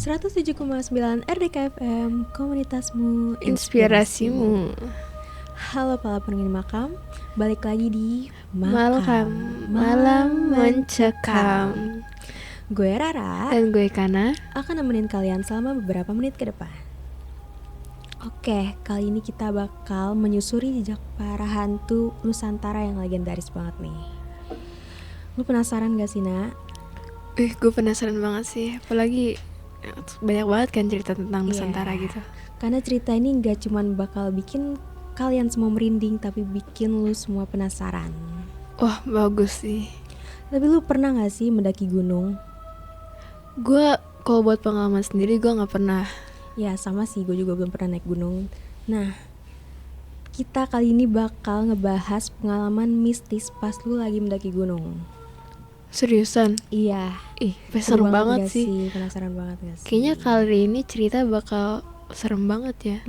107,9 RDK FM, komunitasmu, Inspirasimu. Halo para penghuni makam, balik lagi di Malam Mencekam. Gue Rara Dan gue Kana akan nemenin kalian selama beberapa menit ke depan. Oke, kali ini kita bakal menyusuri jejak para hantu Nusantara yang legendaris banget nih. Lu penasaran gak sih, Nak? Gue penasaran banget sih. Apalagi banyak banget kan cerita tentang Nusantara gitu. Karena cerita ini gak cuman bakal bikin kalian semua merinding, tapi bikin lu semua penasaran. Wah, bagus sih. Tapi lu pernah gak sih mendaki gunung? Gue kalau buat pengalaman sendiri gue gak pernah. Ya sama sih, gue juga belum pernah naik gunung. Nah, kita kali ini bakal ngebahas pengalaman mistis pas lu lagi mendaki gunung. Seriusan? Iya. Seru banget sih. Penasaran banget gak sih? Kayaknya kali ini cerita bakal serem banget ya.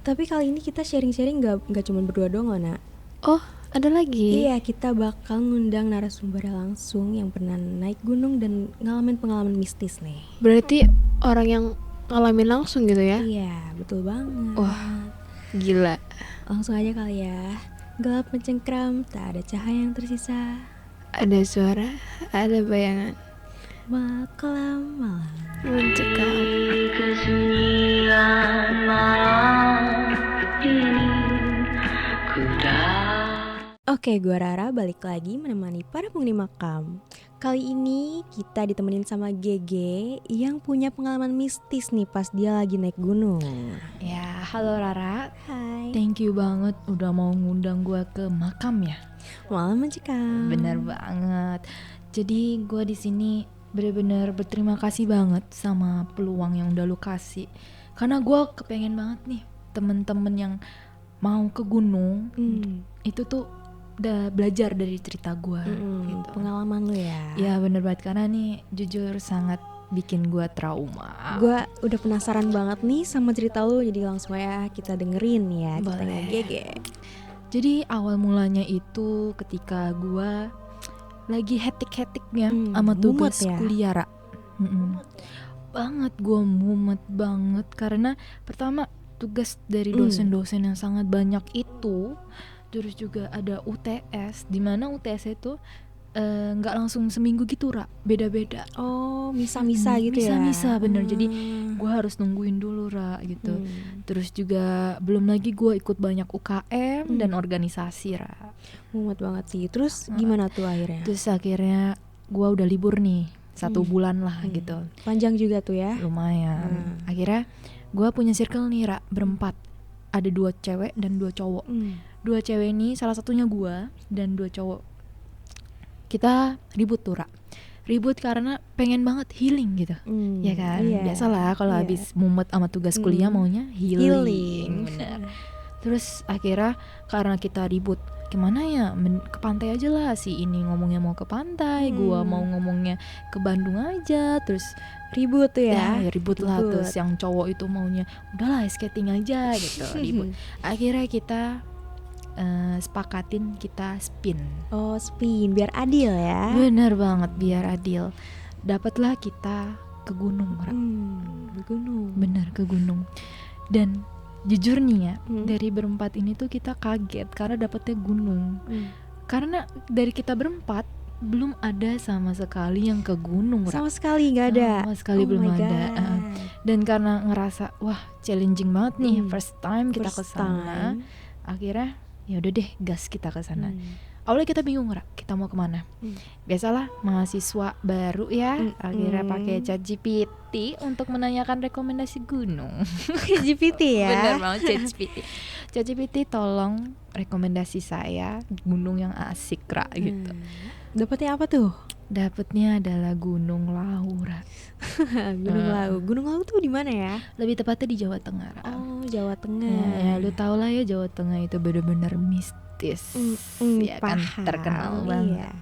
Tapi kali ini kita sharing-sharing gak cuma berdua doang loh, Nak. Oh, ada lagi? Iya, kita bakal ngundang narasumber langsung yang pernah naik gunung dan ngalamin pengalaman mistis nih. Berarti orang yang ngalamin langsung gitu ya? Iya, betul banget. Wah, gila. Langsung aja kali ya. Gelap mencengkram, tak ada cahaya yang tersisa. Ada suara, ada bayangan. Malam Mencekam. Kesunyian malam ini ku Oke, gue Rara balik lagi menemani para penghuni makam. Kali ini kita ditemenin sama Gege yang punya pengalaman mistis nih pas dia lagi naik gunung. Ya, halo Rara. Hai. Thank you banget udah mau ngundang gue ke makam ya. Malam mencekam. Bener banget. Jadi gue di sini bener-bener berterima kasih banget sama peluang yang udah lu kasih. Karena gue kepengen banget nih temen-temen yang mau ke gunung itu tuh udah belajar dari cerita gue gitu. Pengalaman lu ya. Ya bener banget, karena nih jujur sangat bikin gue trauma. Gue udah penasaran banget nih sama cerita lu, jadi langsung ya kita dengerin ya ceritanya Gege. Jadi awal mulanya itu ketika gue lagi hektik-hektiknya sama tugas kuliah, Ra. Banget, gue mumet banget karena pertama tugas dari dosen-dosen yang sangat banyak itu. Terus juga ada UTS, dimana UTS itu nggak langsung seminggu gitu, Ra, beda-beda. Oh, misa-misa gitu ya? Misa-misa, bener. Jadi gue harus nungguin dulu, Ra, gitu. Terus juga belum lagi gue ikut banyak UKM dan organisasi, Ra. Mumet banget sih. Terus gimana tuh akhirnya? Terus akhirnya gue udah libur nih 1 bulan lah gitu. Panjang juga tuh ya? Lumayan. Akhirnya gue punya circle nih, Ra, berempat. Ada 2 cewek dan 2 cowok. 2 cewek ini salah satunya gue, dan 2 cowok. Kita ribut tuh, Ra. Ribut karena pengen banget healing gitu. Ya kan? Iya. Biasalah kalau habis mumet sama tugas kuliah maunya healing. Bener. Terus akhirnya karena kita ribut, kemana ya? Ke pantai aja lah. Si ini ngomongnya mau ke pantai, gua mau ngomongnya ke Bandung aja. Terus ribut tuh ya? Ya ribut lah. Terus yang cowok itu maunya udahlah skating aja gitu. Ribut. Akhirnya kita sepakatin kita spin. Oh, spin biar adil ya. Bener banget, biar adil. Dapatlah kita ke gunung, Ra. Ke gunung. Bener, ke gunung. Dan jujur nih ya, dari berempat ini tuh kita kaget karena dapetnya gunung. Karena dari kita berempat belum ada sama sekali yang ke gunung, Ra. Sama sekali nggak ada. Sama sekali belum ada. Dan karena ngerasa wah challenging banget nih, first time kita ke sana. Akhirnya ya udah deh, gas kita ke sana. Awalnya kita bingung, Ra, kita mau kemana. Biasalah mahasiswa baru ya. Akhirnya pakai ChatGPT untuk menanyakan rekomendasi gunung. GPT ya. Bener banget, ChatGPT tolong rekomendasi saya gunung yang asik, Ra, gitu. Dapetnya apa tuh? Dapetnya adalah Gunung Lawu, Ra. Gunung Lawu. Gunung Lawu tuh di mana ya? Lebih tepatnya di Jawa Tengah, Ra. Oh, Jawa Tengah. Ya, lu tau lah ya, Jawa Tengah itu bener-bener mistis. Ya kan, terkenal banget.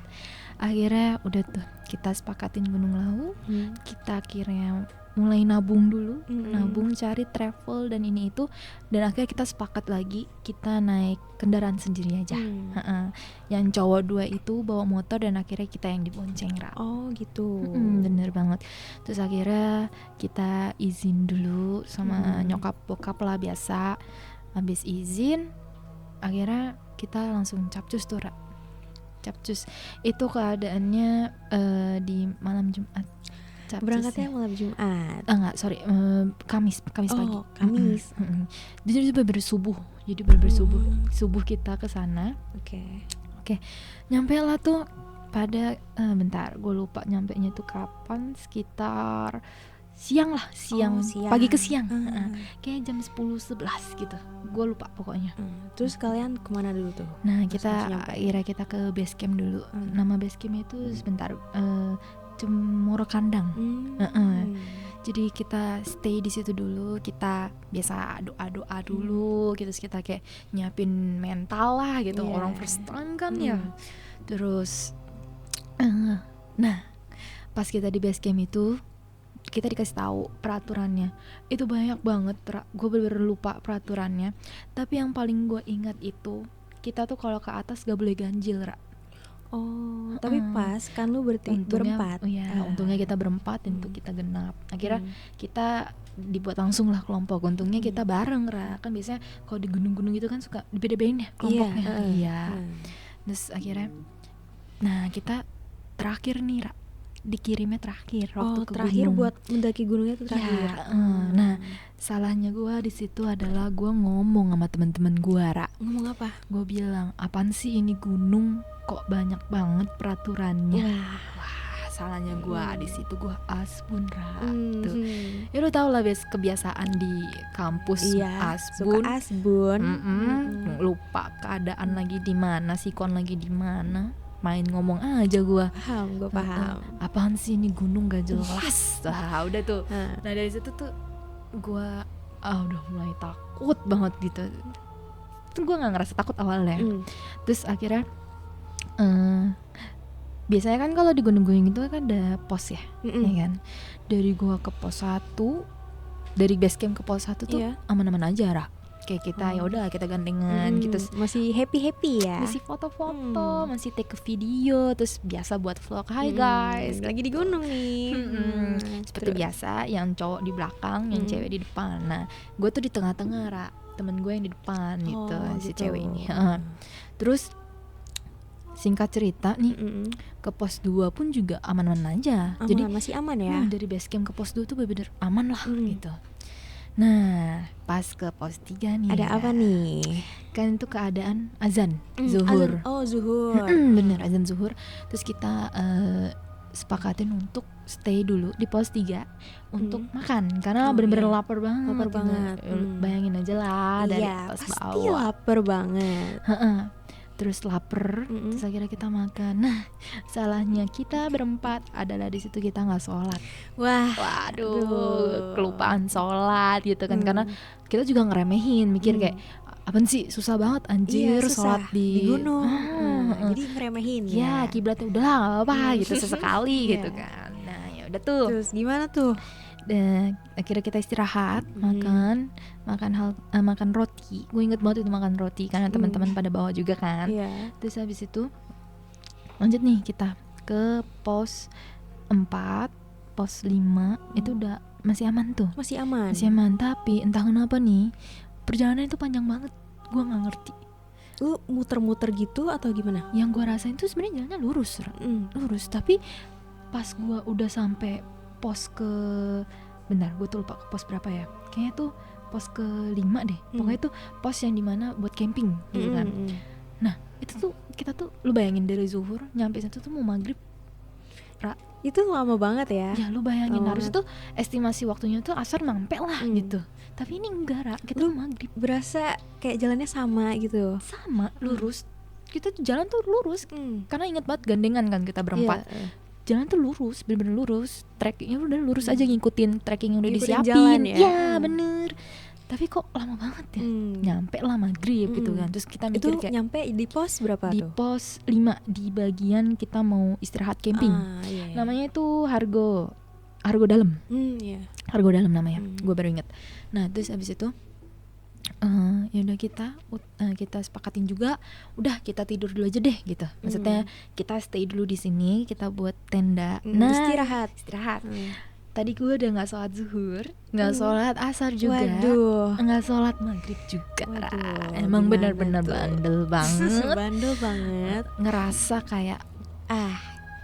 Akhirnya udah tuh kita sepakatin Gunung Lawu. Kita akhirnya mulai nabung dulu, Mm-mm. nabung cari travel dan ini itu, dan akhirnya kita sepakat lagi kita naik kendaraan sendiri aja. Heeh. Yang cowok 2 itu bawa motor dan akhirnya kita yang dibonceng, Ra. Oh gitu. Bener banget. Terus akhirnya kita izin dulu sama nyokap bokap lah biasa. Habis izin, akhirnya kita langsung capcus tuh, Ra. Capcus itu keadaannya di malam Jumat. Capcus Berangkatnya ya. malam Jumat. Enggak, sorry, Kamis pagi. Oh, Kamis. Jadi bener-bener subuh. Jadi bener-bener subuh kita ke sana. Oke. Nyampe lah tuh pada bentar, gue lupa nyampenya tuh kapan, sekitar siang lah, siang. Pagi ke siang. Kayak jam 10-11 gitu. Gue lupa pokoknya. Terus kalian kemana dulu tuh? Nah, Pas kita langsung nyampe. akhirnya kita ke base camp dulu. Nama base camp itu sebentar, Cemoro Kandang. Jadi kita stay di situ dulu, kita biasa doa dulu gitu, terus kita kayak nyiapin mental lah gitu, Iya. orang first time kan ya. Terus nah, pas kita di base camp itu kita dikasih tahu peraturannya. Itu banyak banget, gue bener-bener lupa peraturannya. Tapi yang paling gue ingat itu kita tuh kalau ke atas gak boleh ganjil, Ra. Oh, tapi pas kan lu berempat. Untungnya kita berempat dan itu kita genap. Akhirnya kita dibuat langsung lah kelompok. Untungnya kita bareng, Ra. Kan biasanya kalau di gunung-gunung gitu kan suka beda-bedain ya kelompoknya. Iya. Terus akhirnya, nah kita terakhir nih, Ra. Dikirimnya terakhir waktu ke terakhir gunung. buat mendaki gunungnya tuh terakhir. Nah, salahnya gue di situ adalah gue ngomong sama teman-teman gue, Ra. Ngomong apa? Gue bilang, apaan sih ini gunung kok banyak banget peraturannya. Wah, salahnya gue di situ, gue asbun, Ra. Tuh. Ya lu tau lah kebiasaan di kampus, asbun. Suka asbun. Lupa keadaan lagi di mana, sikon lagi di mana. Main ngomong aja gue. Gue paham. Apaan sih ini gunung gak jelas. Wah, udah tuh. Nah, dari situ tuh gue udah mulai takut banget gitu. Tuh gue nggak ngerasa takut awalnya. Terus akhirnya biasanya kan kalau di gunung-gunung itu kan ada pos ya, ya kan. Dari gue ke pos 1, dari base camp ke pos 1 tuh aman-aman aja, Ra. Kayak kita ya udah kita gandengan gitu, masih happy ya, masih foto-foto, masih take video, terus biasa buat vlog. Hai guys, lagi di gunung nih. Seperti biasa, yang cowok di belakang, yang cewek di depan. Nah, gue tuh di tengah-tengah, Ra. Temen gue yang di depan gitu, si cewek ini. Terus singkat cerita nih, ke pos 2 pun juga aman-aman aja. Jadi masih aman ya. Dari base camp ke pos 2 tuh bener-bener aman lah gitu. Nah, pas ke pos 3 nih. Ada apa nih? Kan itu keadaan azan zuhur. Zuhur. Bener, azan zuhur. Terus kita sepakatin untuk stay dulu di pos 3 untuk makan karena bener-bener lapar banget. Lapar banget. Bayangin aja lah dari pos pasti bawah. lapar banget. Terus lapar, terus akhirnya kita makan. Nah, salahnya kita berempat adalah di situ kita nggak sholat. Waduh, kelupaan sholat gitu kan, karena kita juga ngeremehin, mikir kayak apaan sih susah banget anjir sholat di gunung. Jadi ngeremehin ya. Kiblatnya udahlah nggak apa-apa gitu sesekali gitu kan. Nah, ya udah tuh. Terus gimana tuh? Dan akhirnya kita istirahat, makan roti. Gue inget banget itu makan roti karena teman-teman pada bawa juga kan. Terus habis itu lanjut nih kita ke pos 4, pos 5 itu udah masih aman tuh. Masih aman. Tapi entah kenapa nih perjalanan itu panjang banget. Gue nggak ngerti. Lu muter-muter gitu atau gimana? Yang gue rasain tuh sebenarnya jalannya lurus, tapi pas gue udah sampai pos ke, bentar gue tuh lupa ke pos berapa ya, kayaknya tuh pos ke 5 deh. Pokoknya tuh pos yang dimana buat camping gitu kan. Nah itu tuh kita tuh, lu bayangin dari zuhur nyampe situ tuh mau maghrib, Ra. Itu lama banget ya. Ya lu bayangin, harus tuh estimasi waktunya tuh asar nyampe lah gitu. Tapi ini enggak, Ra, kita tuh maghrib. Berasa kayak jalannya sama gitu. Sama, lurus. Kita tuh jalan tuh lurus, karena inget banget gandengan kan kita berempat. Jalan tuh lurus, bener-bener lurus. Trackingnya udah lurus aja, ngikutin tracking yang udah disiapin jalan ya. Ya bener. Tapi kok lama banget ya. Nyampe lah maghrib gitu kan. Terus kita mikir itu kayak nyampe di pos berapa di tuh? pos 5, di bagian kita mau istirahat camping. Namanya itu Hargo. Argo Dalam. Iya. Argo Dalam namanya, gue baru inget. Nah terus abis itu ya udah kita sepakatin juga, udah kita tidur dulu aja deh gitu. Maksudnya kita stay dulu di sini, kita buat tenda. Nah Istirahat. Tadi gue udah nggak sholat zuhur, nggak sholat asar juga, Waduh. nggak sholat maghrib juga. Waduh, Emang gimana benar-benar tuh? bandel banget. Bandel banget. Ngerasa kayak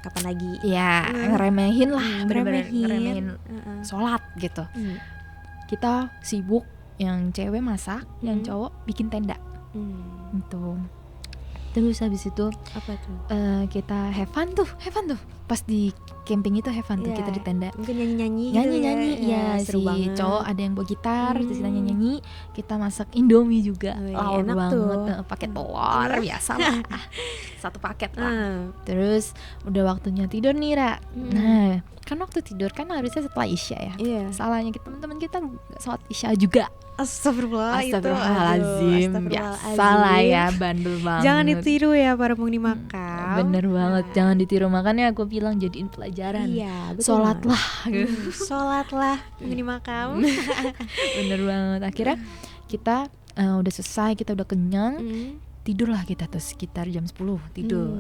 Kapan lagi? ya ngeremehin lah, bener-bener ngeremehin. ngeremehin sholat gitu. Kita sibuk, yang cewek masak, yang cowok bikin tenda gitu. Terus habis itu Apa tuh? kita have fun tuh pas di camping itu, have fun tuh Iya. kita di tenda. Mungkin nyanyi-nyanyi gitu Nyanyi-nyanyi ya, seru si banget. cowok ada yang bawa gitar, terus kita nyanyi, kita masak Indomie juga, Wih, laur enak banget, tuh. pakai telur biasa lah, satu paket lah. Terus udah waktunya tidur nih Ra. Nah kan waktu tidur kan harusnya setelah isya ya. Iya. Salahnya teman-teman kita nggak sholat isya juga. Astagfirullah itu. Astagfirullahaladzim, Aduh, biasa lah ya, bandel banget. Jangan ditiru ya para penghuni makam. Bener banget, jangan ditiru, makanya aku bilang jadiin pelajaran. Iya, betul. Sholatlah. Sholatlah penghuni makam. Bener banget. Akhirnya kita udah selesai, kita udah kenyang, tidurlah kita tuh sekitar jam 10 tidur.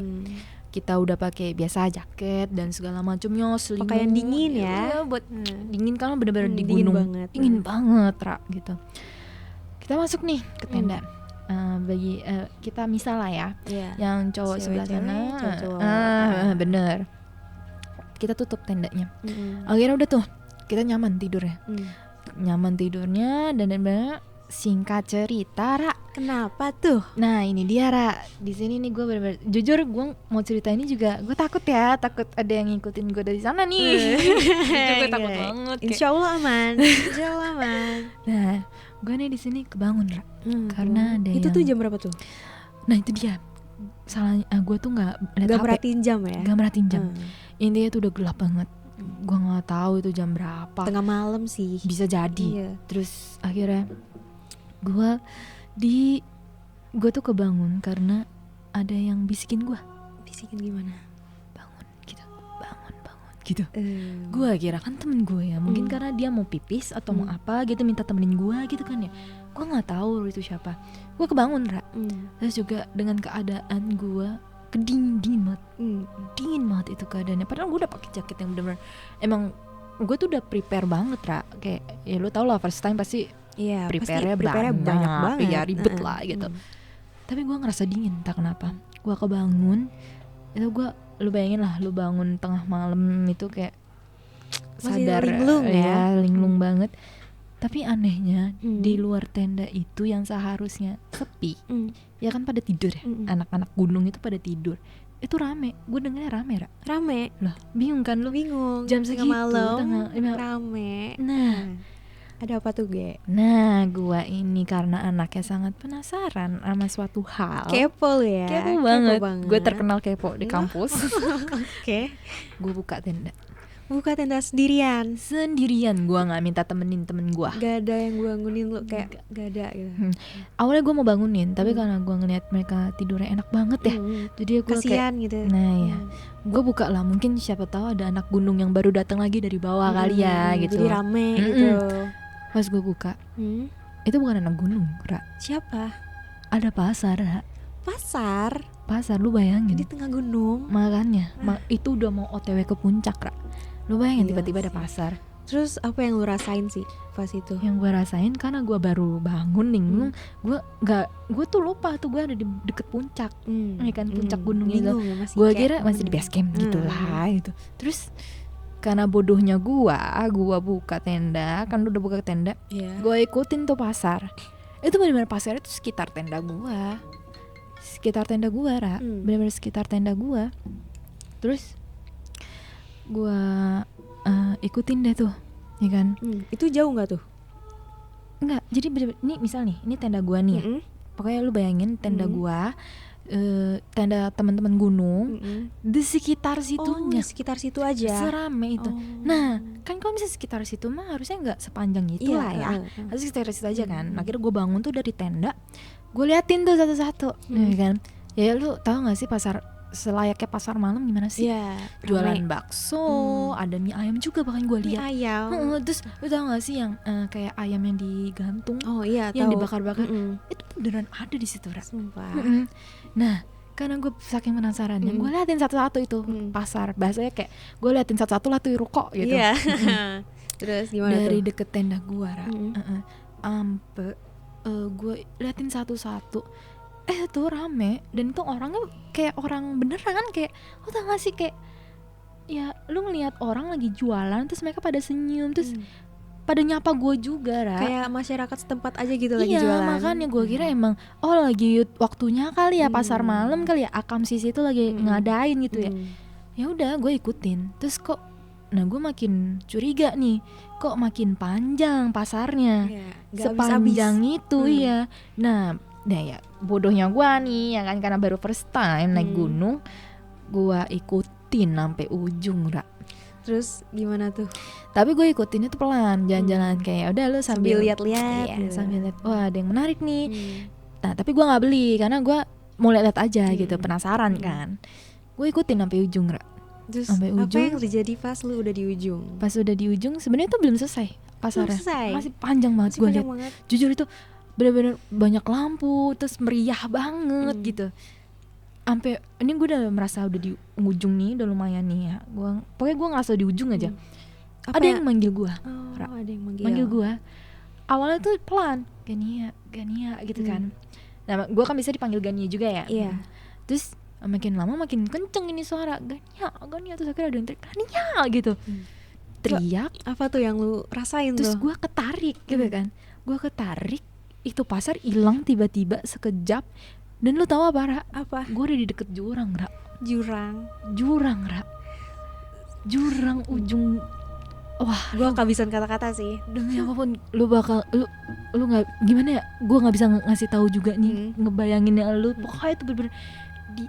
Kita udah pakai biasa jaket dan segala macamnya, selimut. Pakaian dingin ya. Iya, buat dingin karena bener-bener di dingin gunung. banget. Dingin banget, Ra, gitu. Kita masuk nih ke tenda. Bagi kita misal lah ya, Iya. yang cowok sebelah sana, cowok-cowok. bener. Kita tutup tendanya. Akhirnya udah tuh, kita nyaman tidurnya. Nyaman tidurnya dan singkat cerita, Ra. Kenapa tuh? Nah ini dia Ra, di sini nih gue bener-bener jujur, gue mau cerita ini juga gue takut ada yang ngikutin gue dari sana nih. Jujur gue takut banget. Insya Allah aman. Insya Allah aman. Nah gue nih di sini kebangun Ra, karena ada itu yang... tuh jam berapa tuh? Nah itu dia salahnya, gue tuh nggak lihat Gak HP, merhatiin jam ya? nggak merhatiin jam. Intinya tuh udah gelap banget. Gue nggak tahu itu jam berapa. Tengah malam sih. Bisa jadi. Iya. Terus akhirnya gue tuh kebangun karena ada yang bisikin gue, Bisikin gimana? bangun gitu. Gue kira kan temen gue ya, mungkin karena dia mau pipis atau mau apa gitu, minta temenin gue gitu kan ya. Gue nggak tahu itu siapa. Gue kebangun Ra. Terus juga dengan keadaan gue dingin banget itu keadaannya. Padahal gue udah pakai jaket yang bener-bener, emang gue tuh udah prepare banget Ra. Kayak ya lu tau lah, first time pasti Iya, prepare-nya banyak banget. ya ribet lah gitu. Tapi gue ngerasa dingin, entah kenapa. Gue kebangun, itu lu bayangin lah, lu bangun tengah malam itu kayak Masih sadar linglung ya. linglung banget. Tapi anehnya di luar tenda itu yang seharusnya sepi, ya kan pada tidur ya, anak-anak gunung itu pada tidur. Itu rame, gue dengernya rame Ra. Rame. Lah bingung kan lu? Bingung. Jam Tengah segitu, malam. tengah- Rame. Nah Ada apa tuh Ge? gua ini karena anaknya sangat penasaran sama suatu hal. Kepo lu ya. Kepo banget. Gue terkenal kepo di kampus. Oke. Gue buka tenda Buka tenda sendirian. sendirian, gue nggak minta temenin temen gue. Gak ada yang bangunin lu, kayak gak ada gitu. Awalnya gue mau bangunin, tapi karena gue ngeliat mereka tidurnya enak banget ya, jadi gue kayak, Kasian gitu. nah ya, gue buka lah, mungkin siapa tahu ada anak gunung yang baru datang lagi dari bawah kali ya gitu. Jadi rame gitu. Pas gue buka, itu bukan anak gunung, Ra. Siapa? Ada pasar, Ra. Pasar Lu bayangin. di tengah gunung. Makanya, itu udah mau OTW ke puncak, Ra. Lu bayangin Iya tiba-tiba ada sih. pasar. Terus apa yang lu rasain sih pas itu? Yang gue rasain karena gue baru bangun linglung, gue tuh lupa tuh gue ada di deket puncak, ya kan, puncak gunung itu. Bingung ya, masih Gue kayak, kira masih di base camp gitu lah gitu. Terus karena bodohnya gue buka tenda, kan udah buka tenda, Iya. gue ikutin tuh pasar. Itu benar-benar pasar itu sekitar tenda gue, Ra, benar-benar sekitar tenda gue. Terus gue ikutin deh tuh, ya kan? Itu jauh nggak tuh? Enggak, jadi bener-bener, ini misal nih, ini tenda gua nih ya. Pokoknya lu bayangin tenda gua, tenda teman-teman gunung, di sekitar situnya, di sekitar situ aja. serame itu. Nah, kan kalau misalnya sekitar situ mah harusnya nggak sepanjang itu lah ya, harus sekitar situ aja kan. Akhirnya gua bangun tuh dari tenda, gua liatin tuh satu-satu, ya kan. Ya lu tahu nggak sih pasar selayaknya pasar malam gimana sih? Iya, Jualan rame. bakso, ada mie ayam juga bahkan gue Mie lihat. ayam. Terus lu tau gak sih yang kayak ayam yang digantung, Oh iya, yang tahu. dibakar-bakar, Mm-mm. itu beneran ada di situ, Ra. Sumpah. Nah, karena gue saking penasarannya, gue liatin satu-satu itu pasar. Bahasanya kayak gue liatin satu-satu lah tuh ruko gitu. Iya. Terus gimana Dari tuh? deket tenda gue, Ra. Ampe gue liatin satu-satu. Tuh rame, dan itu orangnya kayak orang beneran, kayak lo tau gak sih kayak ya lu ngelihat orang lagi jualan terus mereka pada senyum terus pada nyapa gue juga, Ra. Kayak masyarakat setempat aja gitu lagi Iya, jualan. makanya gue kira emang lagi waktunya kali ya pasar malam kali ya, Akam Sisi itu lagi ngadain gitu ya. Ya udah gue ikutin. Terus kok gue makin curiga nih, kok makin panjang pasarnya. Iya, nggak Sepanjang habis-habis. itu ya. Nah ya bodohnya gue nih ya kan, karena baru first time naik gunung, gue ikutin sampai ujung, Ra. Terus gimana tuh? Tapi gue ikutinnya tuh pelan, jalan-jalan kayak udah lu Sambil sambil lihat-lihat. iya, gitu. sambil lihat, wah ada yang menarik nih. Nah tapi gue nggak beli karena gue mau lihat aja gitu, penasaran kan. Gue ikutin sampai ujung, Ra. Terus Sampai apa ujung. yang terjadi pas lu udah di ujung? Pas udah di ujung sebenarnya tuh belum selesai pasarnya, selesai? masih panjang banget. Masih Gue panjang lihat banget. jujur itu bener-bener banyak lampu, terus meriah banget gitu. Sampai ini gue udah merasa udah di ujung nih, udah lumayan nih ya. Pokoknya gue ngerasa di ujung aja. Apa Ada ya? yang manggil gue, Oh, Ra. ada yang manggil gue. Awalnya tuh pelan, Gania gitu kan. Nah, gue kan bisa dipanggil Gania juga ya. Iya. Terus makin lama makin kenceng ini suara Gania, terus akhirnya ada yang teriak Gania gitu. Teriak, Apa tuh yang lu rasain terus tuh? gue ketarik gitu kan. Gue ketarik, itu pasar hilang tiba-tiba sekejap. Dan lu tahu apa, Ra? Apa? Gue udah di deket jurang, Ra. Jurang. Ra. Jurang ujung. Wah, Gua kehabisan kata-kata sih. demi apapun lu nggak gimana ya, gue nggak bisa ngasih tahu juga nih, ngebayanginnya lu pokoknya itu bener-bener di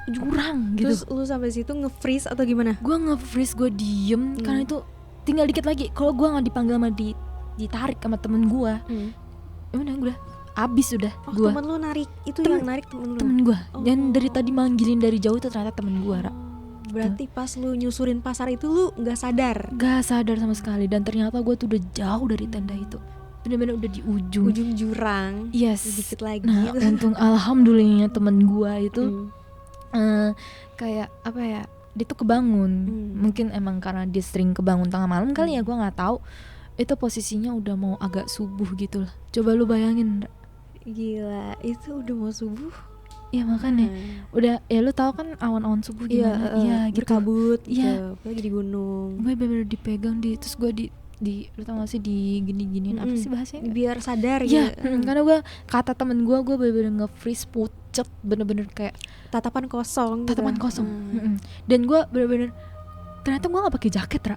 jurang gitu. Terus lu sampai situ nge-freeze atau gimana? Gue nge-freeze, gue diem karena itu tinggal dikit lagi kalau gue nggak dipanggil sama ditarik sama temen gue, udah abis udah. Oh, Gue temen lu narik. Itu Temen- yang narik temen lu. temen gue Oh. dan dari tadi manggilin dari jauh itu ternyata temen gue, Ra. Berarti pas lu nyusurin pasar itu lu nggak sadar. Gak sadar sama sekali, dan ternyata gue tuh udah jauh dari tenda itu, bener-bener udah di ujung. Ujung jurang. Yes. Dikit lagi. Nah, untung alhamdulillahnya temen gue itu Hmm. kayak apa ya, dia tuh kebangun. Mungkin emang karena dia sering kebangun tengah malam kali ya, gue nggak tahu. Itu posisinya udah mau agak subuh gitu lah. Coba lu bayangin, Ra. Gila, itu udah mau subuh. Ya makanya udah ya, lu tahu kan awan-awan subuh gimana. Iya gitu. Berkabut gitu. Iya. Apalagi di gunung. Gue bener-bener dipegang terus gue di lu tau gak sih di gini-giniin, apa sih bahasanya? Biar sadar Iya, gitu. karena gue kata temen gue bener-bener nge-freeze pucet, bener-bener kayak Tatapan kosong gitu. tatapan kosong. Dan gue bener-bener ternyata gue nggak pakai jaket, Ra.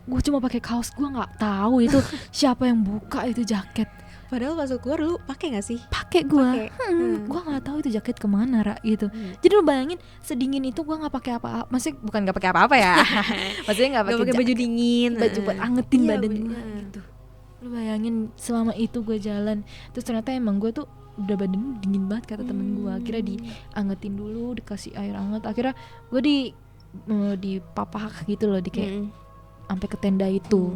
Gue cuma pakai kaos. Gue nggak tahu itu siapa yang buka itu jaket. Padahal pas lu keluar lu pakai nggak sih? Pakai gue. Pakai. Gue nggak tahu itu jaket kemana, Ra, gitu. Jadi lu bayangin sedingin itu gue nggak pakai apa-apa. Maksudnya bukan nggak pakai apa-apa ya. Maksudnya nggak Gak pakai pakai baju dingin. baju buat angetin Iya, badan bener. gue gitu. Lu bayangin selama itu gue jalan, terus ternyata emang gue tuh udah badan dingin banget kata temen gue. Akhirnya diangetin dulu, dikasih air hangat. Akhirnya gue di papak gitu loh, di kayak sampai ke tenda itu.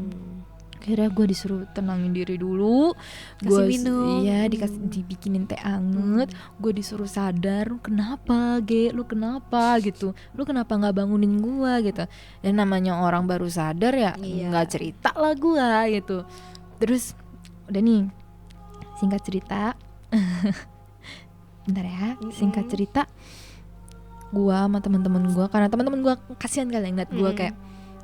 Akhirnya gue disuruh tenangin diri dulu, Kasih gue minum. iya dibikinin teh anget, gue disuruh sadar, lu kenapa lu kenapa gitu, lu kenapa nggak bangunin gue gitu. Dan namanya orang baru sadar ya nggak cerita lah gue gitu. Terus udah nih, singkat cerita bentar ya, singkat cerita gue sama teman-teman gue, karena teman-teman gue kasihan kali ngeliat gue kayak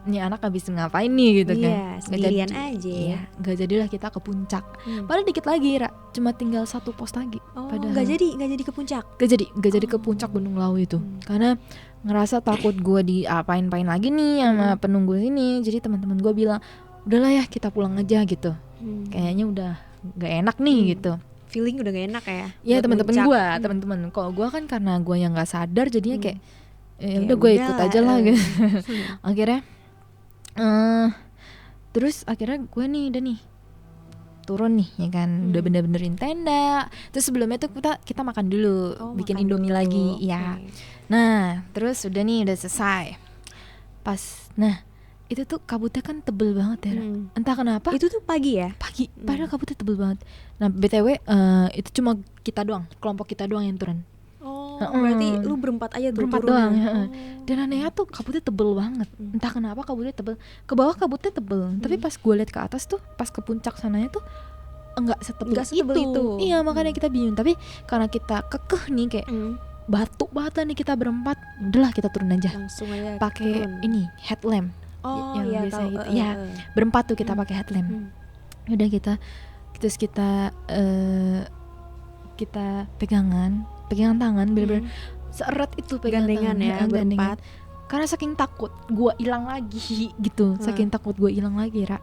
ini anak habis ngapain nih gitu kan. Iya, sendirian aja ya. Iya, gak jadilah kita ke puncak. Padahal dikit lagi, Ra, cuma tinggal 1 pos lagi. Oh, Padahal nggak jadi ke puncak. gak jadi ke puncak Gunung Lawu itu. Karena ngerasa takut gue diapain-pain lagi nih sama penunggu sini. Jadi teman-teman gue bilang, udahlah ya kita pulang aja gitu. Kayaknya udah gak enak nih gitu. Feeling udah gak enak ya. Iya, buat teman-teman puncak. gue, teman-teman. Kalau gue kan karena gue yang nggak sadar jadinya kayak Ya udah gue ikut udah, aja lah gitu. Akhirnya terus akhirnya gue nih udah nih turun nih ya kan, udah bener-benerin tenda. Terus sebelumnya tuh kita makan dulu, bikin makan Indomie dulu. lagi ya. Oke. Nah terus udah nih, udah selesai. Nah itu tuh kabutnya kan tebel banget ya, entah kenapa Itu tuh pagi ya? pagi, padahal kabutnya tebel banget. Nah BTW itu cuma kita doang, kelompok kita doang yang turun. Oh, berarti lu berempat aja tuh Berempat turunnya. doang, Dan anehnya tuh kabutnya tebel banget. Entah kenapa kabutnya tebel. Ke bawah kabutnya tebel, tapi pas gue liat ke atas tuh, pas ke puncak sananya tuh enggak setebel itu. Iya, makanya kita bingung. Tapi karena kita kekeh nih kayak batu bata nih kita berempat, udahlah kita turun aja. Langsung aja Pakai turun. ini headlamp. Oh yang iya, biasa tahu. gitu. Ya, berempat tuh kita pakai headlamp. Udah terus kita pegangan tangan, bener-bener seerat itu pegangan Gandengan tangan, ya, gandengan. berempat. Karena saking takut gue hilang lagi gitu, saking takut gue hilang lagi, Ra.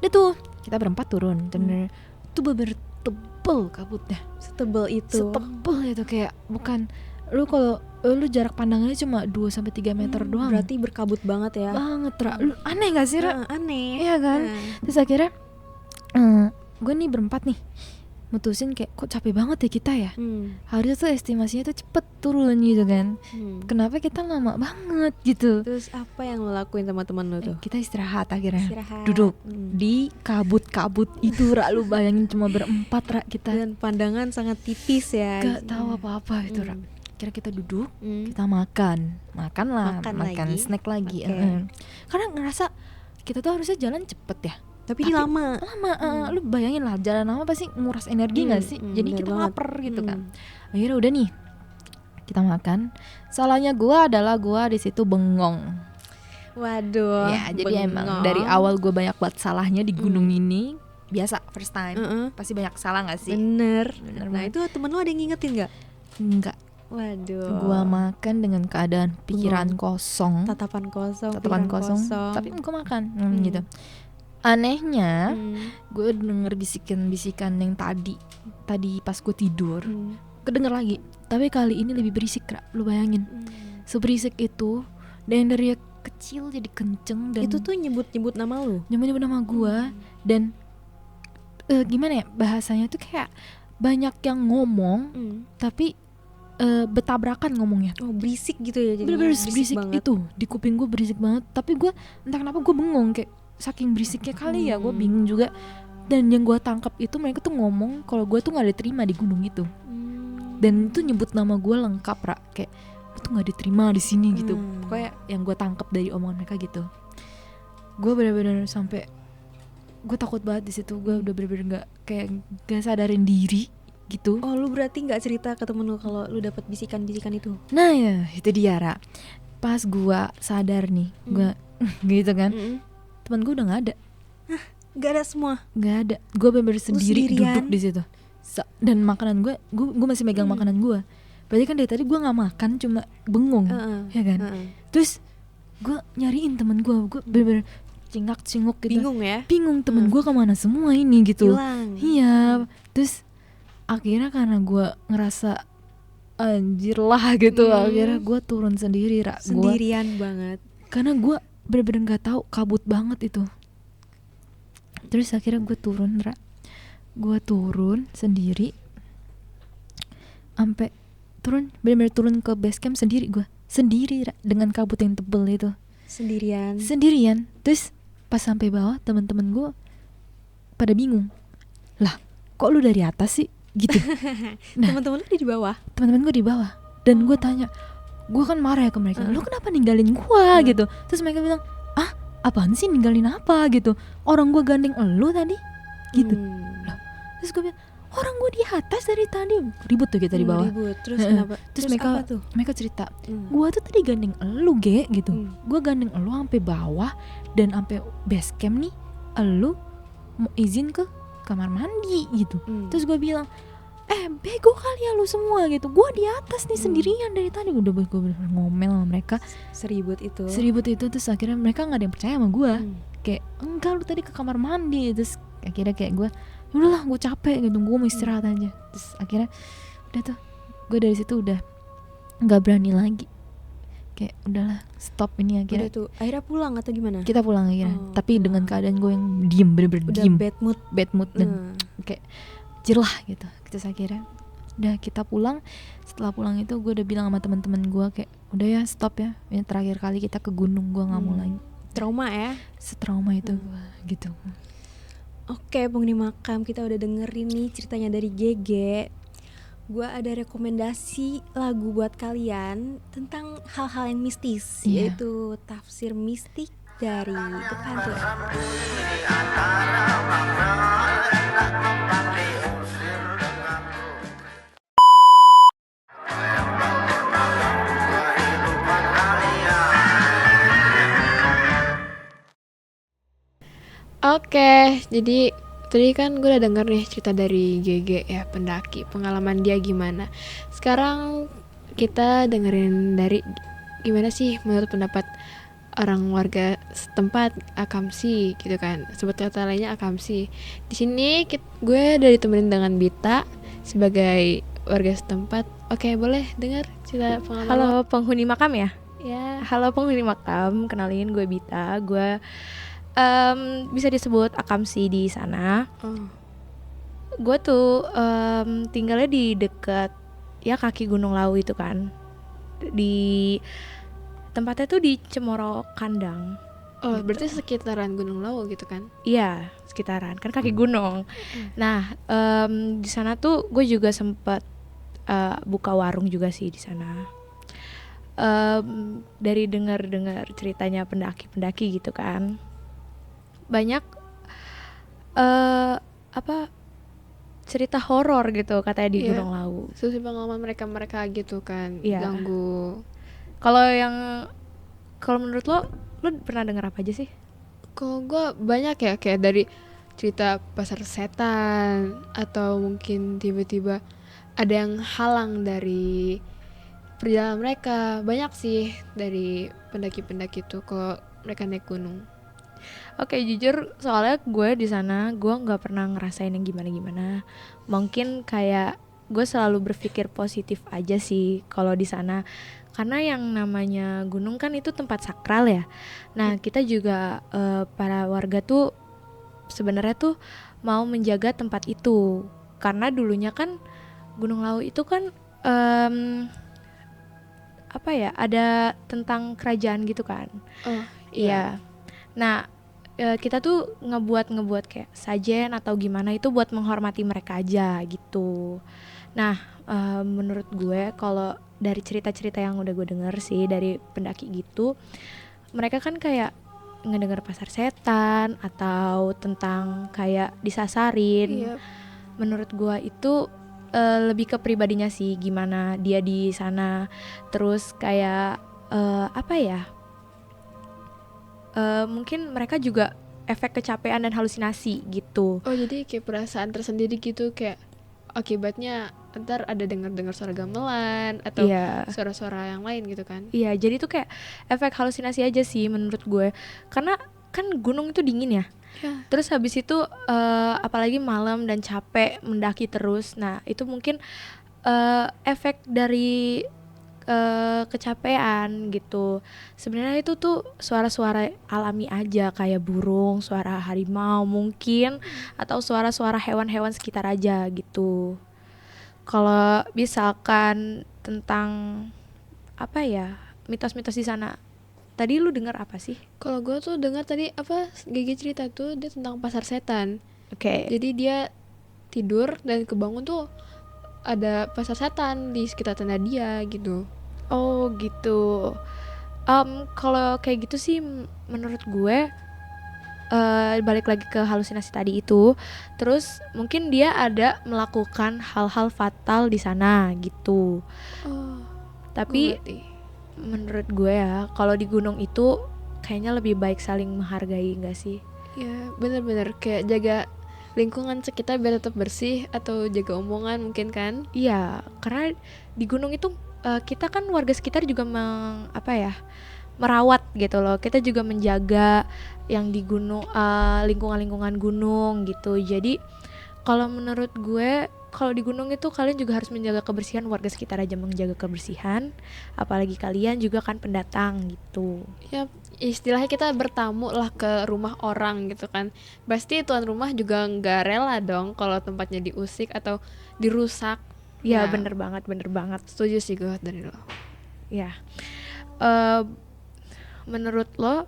Udah tuh kita berempat turun, bener tuh bener tebel kabutnya, Setebel itu. setebel itu kayak bukan lu kalau lu jarak pandangannya cuma 2-3 meter doang. Berarti berkabut banget ya. Banget, Ra. Lu aneh gak sih, Ra? Aneh. Iya kan? Terus akhirnya gue nih berempat nih mutusin kayak kok capek banget ya kita ya. Harusnya tuh estimasinya tuh cepet turun gitu kan. Kenapa kita lama banget gitu? Terus apa yang lo lakuin sama teman lo tuh? Kita istirahat akhirnya. Istirahat. Duduk di kabut-kabut itu, Ra. Lu bayangin cuma berempat, Ra, kita. Dan pandangan sangat tipis ya. Gak tahu apa-apa itu, Ra. Kira kita duduk, Hmm. kita makan lah, Makan makan lagi. snack lagi. Oke. Karena ngerasa kita tuh harusnya jalan cepet ya. Tapi ini lama. Lu bayangin lah, jalan lama pasti nguras energi nggak sih? Jadi bener kita banget. lapar gitu kan. Akhirnya udah nih, kita makan. Salahnya gua adalah gua di situ bengong. Waduh. Ya, jadi emang bengong. dari awal gua banyak banget salahnya di gunung ini. Biasa first time, pasti banyak salah nggak sih? Bener. Bener Nah banget. itu temen lo ada yang ngingetin gak? Enggak. Waduh. Gua makan dengan keadaan pikiran kosong, Tatapan kosong. tatapan pikiran kosong, tapi gua makan gitu. Anehnya, gue denger bisikan-bisikan yang tadi pas gue tidur, kedenger lagi. Tapi kali ini lebih berisik, Ra. Lu bayangin, seberisik itu, dan dari kecil jadi kenceng dan Itu tuh nyebut-nyebut nama lo. nyebut nama gue dan gimana ya bahasanya tuh kayak banyak yang ngomong, tapi betabrakan ngomongnya. Oh berisik gitu ya jadi. Bener-bener berisik banget. itu di kuping gue, berisik banget. Tapi gue entah kenapa gue bengong, kayak saking berisiknya kali ya, gue bingung juga. Dan yang gue tangkap itu mereka tuh ngomong kalau gue tuh nggak diterima di gunung itu. Dan itu nyebut nama gue lengkap, Ra. Kayak lu tuh nggak diterima di sini gitu. Pokoknya yang gue tangkap dari omongan mereka gitu. Gue bener-bener sampai gue takut banget di situ. Gue udah bener-bener gak sadarin diri gitu. Oh lu berarti nggak cerita ke temen lu kalau lu dapat bisikan-bisikan itu? Nah ya itu dia, Ra. Pas gue sadar nih, gue gitu kan, teman gue udah nggak ada. Nggak ada semua. Nggak ada. Gue bener-bener sendiri sendirian? duduk di situ. Dan makanan gue masih megang makanan gue. Berarti kan dari tadi gue nggak makan, cuma bengong, ya kan. Terus gue nyariin temen gue bener-bener cingak-cinguk gitu. Bingung temen gue kemana semua ini gitu. Hilang. Iya. Terus akhirnya karena gue ngerasa anjir lah gitu, akhirnya gue turun sendiri, Ra. Sendirian banget. Karena gue bener-bener nggak tahu, kabut banget itu. Terus akhirnya gue turun, Ra. Gue turun sendiri, sampai bener-bener turun ke base camp sendiri gue, Ra, dengan kabut yang tebel itu. Sendirian. Terus pas sampai bawah teman-teman gue pada bingung, lah kok lu dari atas sih gitu. Nah, Teman-teman lu di bawah. teman-teman gue di bawah, dan gue tanya, gue kan marah ya ke mereka, lu kenapa ninggalin gue gitu. Terus mereka bilang, apaan sih ninggalin apa gitu, orang gue gandeng elu tadi gitu. Terus gue bilang, orang gue di atas dari tadi. Ribut tuh kita di bawah. Ribut. Terus kenapa? Terus apa tuh? mereka cerita, gue tuh tadi gandeng elu gitu. Gue gandeng elu sampai bawah dan sampai base camp nih, elu mau izin ke kamar mandi gitu. Terus gue bilang, bego kali ya lu semua gitu, gue di atas nih sendirian dari tadi. Gue bener-bener ngomel sama mereka Seribut itu. Terus akhirnya mereka nggak ada yang percaya sama gue. Kayak enggak, lu tadi ke kamar mandi. Terus akhirnya kayak gue, udahlah gue capek gitu, gue mau istirahat aja. Terus akhirnya udah tuh, gue dari situ udah nggak berani lagi. kayak udahlah stop ini Udah akhirnya. tuh akhirnya pulang atau gimana? Kita pulang akhirnya, Oh, tapi dengan pulang. keadaan gue yang diem, bener-bener Udah diem, bad mood. dan kayak jerlah gitu. Terus akhirnya udah kita pulang. Setelah pulang itu gue udah bilang sama teman-teman gue kayak udah ya stop ya, ini terakhir kali kita ke gunung, gue nggak mau lagi. Trauma ya. Setrauma itu gue gitu. Oke, penghuni makam, kita udah dengerin nih ceritanya dari GG. Gua ada rekomendasi lagu buat kalian tentang hal-hal yang mistis, Iya. yaitu Tafsir Mistik dari The Panther. Oke, jadi tadi kan gue udah denger nih cerita dari GG ya, pendaki, pengalaman dia gimana. Sekarang kita dengerin dari gimana sih menurut pendapat orang warga setempat, Akamsi gitu kan. Sebut kata lainnya Akamsi. Di sini gue udah ditemenin dengan Bita sebagai warga setempat. Oke, boleh dengar cerita pengalaman. Halo penghuni makam ya? Ya. Halo penghuni makam, kenalin gue Bita. Gue bisa disebut Akamsi di sana. Oh. Gue tuh tinggalnya di dekat ya kaki Gunung Lawu itu kan. Di tempatnya tuh di Cemoro Kandang. Oh, berarti sekitaran Gunung Lawu gitu kan? Iya, sekitaran kan kaki gunung. Nah, di sana tuh gue juga sempet buka warung juga sih di sana. Dari dengar ceritanya pendaki-pendaki gitu kan, banyak cerita horor gitu katanya di Iya. Gunung Lawu. Sesuai pengalaman mereka gitu kan, Iya. ganggu. Kalau menurut lo pernah dengar apa aja sih? Kalau gue banyak ya, kayak dari cerita pasar setan, atau mungkin tiba-tiba ada yang halang dari perjalanan mereka. Banyak sih dari pendaki-pendaki itu kalau mereka naik gunung. Oke, jujur soalnya gue di sana gue nggak pernah ngerasain yang gimana-gimana. Mungkin kayak gue selalu berpikir positif aja sih kalau di sana, karena yang namanya gunung kan itu tempat sakral ya. Nah kita juga para warga tuh sebenarnya tuh mau menjaga tempat itu, karena dulunya kan Gunung Lawu itu kan ada tentang kerajaan gitu kan. Oh Iya. Nah, kita tuh ngebuat kayak sajen atau gimana itu buat menghormati mereka aja gitu. Nah, menurut gue kalau dari cerita-cerita yang udah gue denger sih dari pendaki gitu, mereka kan kayak ngedenger pasar setan atau tentang kayak disasarin. iya. Menurut gue itu lebih ke pribadinya sih, gimana dia di sana. Terus kayak mungkin mereka juga efek kecapean dan halusinasi gitu. Oh, jadi kayak perasaan tersendiri gitu, kayak akibatnya ntar ada dengar suara gamelan atau Iya. suara-suara yang lain gitu kan. Iya, jadi tuh kayak efek halusinasi aja sih menurut gue. Karena kan gunung itu dingin ya. Ya. Terus habis itu apalagi malam dan capek mendaki terus. Nah, itu mungkin efek dari kecapean gitu. Sebenarnya itu tuh suara-suara alami aja, kayak burung, suara harimau mungkin, atau suara-suara hewan-hewan sekitar aja gitu. Kalau misalkan tentang mitos-mitos di sana, tadi lu dengar apa sih? Kalau gue tuh dengar tadi Gigi cerita tuh dia tentang pasar setan. Oke. Jadi dia tidur dan kebangun tuh ada pasar setan di sekitar tenda dia gitu. Oh gitu. Kalau kayak gitu sih menurut gue balik lagi ke halusinasi tadi itu, terus mungkin dia ada melakukan hal-hal fatal di sana gitu. Oh, Tapi ngerti. menurut gue ya, kalau di gunung itu kayaknya lebih baik saling menghargai, nggak sih? Ya bener-bener kayak jaga lingkungan sekitar biar tetap bersih, atau jaga omongan mungkin kan. Iya, karena di gunung itu kita kan warga sekitar juga merawat gitu loh. Kita juga menjaga yang di gunung, lingkungan-lingkungan gunung gitu. Jadi kalau menurut gue, kalau di gunung itu kalian juga harus menjaga kebersihan, warga sekitar aja menjaga kebersihan, apalagi kalian juga kan pendatang gitu. Ya istilahnya kita bertamu lah ke rumah orang gitu kan, pasti tuan rumah juga nggak rela dong kalau tempatnya diusik atau dirusak. Ya, Ya, bener banget. setuju sih gue dari lo. Ya, eh, menurut lo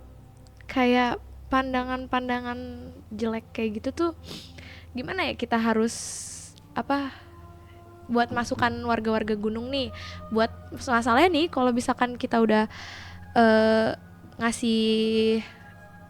kayak pandangan-pandangan jelek kayak gitu tuh gimana ya, kita harus apa buat masukan warga-warga gunung nih buat masalahnya nih kalau misalkan kita udah ngasih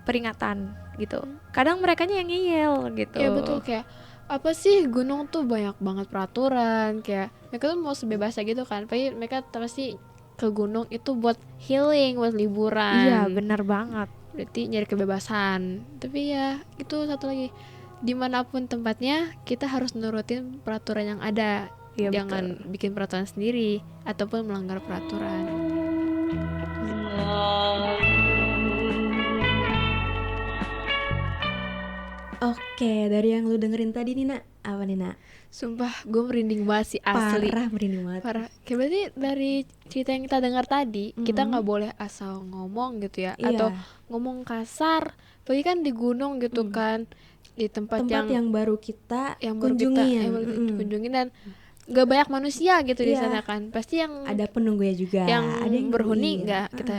peringatan gitu, kadang merekanya yang ngeyel gitu. Ya betul, kayak apa sih, gunung tuh banyak banget peraturan, kayak mereka tuh mau sebebasnya gitu kan, tapi mereka pasti ke gunung itu buat healing, buat liburan. Iya benar banget. Berarti nyari kebebasan. Tapi ya itu satu lagi, dimanapun tempatnya kita harus nurutin peraturan yang ada. Iya, Jangan bikin peraturan sendiri ataupun melanggar peraturan. Oke, dari yang lu dengerin tadi nih Nak, apa nih Nak? Sumpah gue merinding banget sih, asli. Parah, merinding banget. Parah. Kayak berarti dari cerita yang kita dengar tadi, kita nggak boleh asal ngomong gitu ya, Iya. atau ngomong kasar. Apalagi kan di gunung gitu kan, di tempat, Tempat yang baru kita yang baru kita kunjungin dan gak banyak manusia gitu di Iya. sana kan. Pasti yang Ada penunggunya juga. yang ada berhuni iya. nggak kita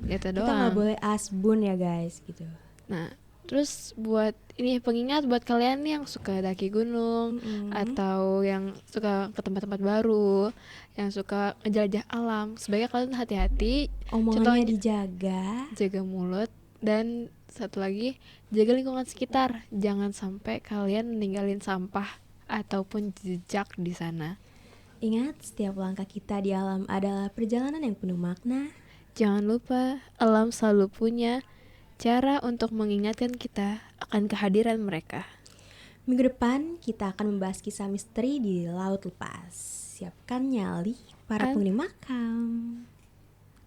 Kita doang. nggak boleh asbun ya guys, gitu. Nah, terus buat ini pengingat buat kalian yang suka daki gunung atau yang suka ke tempat-tempat baru, yang suka ngejelajah alam, sebaiknya kalian hati-hati, Omongannya dijaga. jaga mulut, dan satu lagi jaga lingkungan sekitar. Jangan sampai kalian meninggalin sampah ataupun jejak di sana. Ingat, setiap langkah kita di alam adalah perjalanan yang penuh makna. Jangan lupa, alam selalu punya cara untuk mengingatkan kita akan kehadiran mereka. Minggu depan kita akan membahas kisah misteri di Laut Lepas. Siapkan nyali para penghuni makam.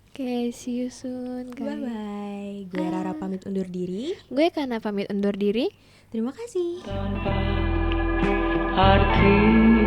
Oke, see you soon guys. Bye-bye. Gue Rara pamit undur diri. Gue Kana pamit undur diri. Terima kasih. arti